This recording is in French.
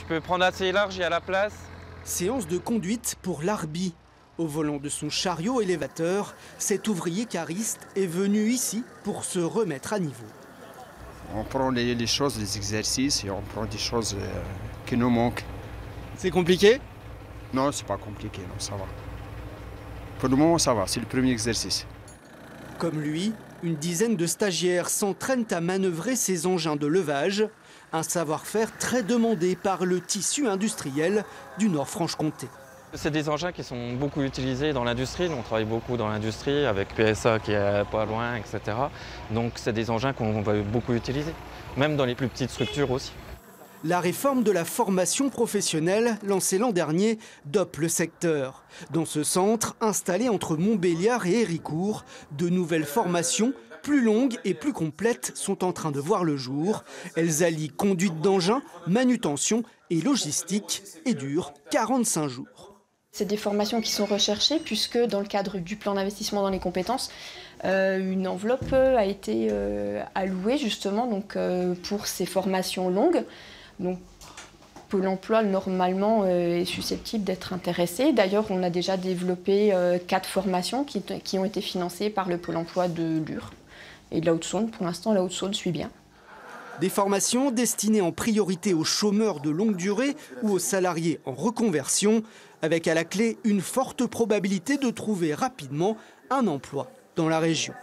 peux prendre assez large, il y a la place. Séance de conduite pour l'Arbi. Au volant de son chariot élévateur, cet ouvrier cariste est venu ici pour se remettre à niveau. On prend les choses, les exercices et on prend des choses qui nous manquent. C'est compliqué? Non, c'est pas compliqué, non, ça va. Pour le moment, ça va, c'est le premier exercice. Comme lui, une dizaine de stagiaires s'entraînent à manœuvrer ces engins de levage, un savoir-faire très demandé par le tissu industriel du Nord-Franche-Comté. C'est des engins qui sont beaucoup utilisés dans l'industrie. On travaille beaucoup dans l'industrie avec PSA qui est pas loin, etc. Donc c'est des engins qu'on va beaucoup utiliser, même dans les plus petites structures aussi. La réforme de la formation professionnelle, lancée l'an dernier, dope le secteur. Dans ce centre, installé entre Montbéliard et Héricourt, de nouvelles formations, plus longues et plus complètes, sont en train de voir le jour. Elles allient conduite d'engins, manutention et logistique et durent 45 jours. C'est des formations qui sont recherchées puisque dans le cadre du plan d'investissement dans les compétences, une enveloppe a été allouée justement donc, pour ces formations longues. Donc, Pôle emploi, normalement, est susceptible d'être intéressé. D'ailleurs, on a déjà développé 4 formations qui ont été financées par le Pôle emploi de Lure. Et de la Haute-Saône, pour l'instant, la Haute-Saône suit bien. Des formations destinées en priorité aux chômeurs de longue durée ou aux salariés en reconversion, avec à la clé une forte probabilité de trouver rapidement un emploi dans la région.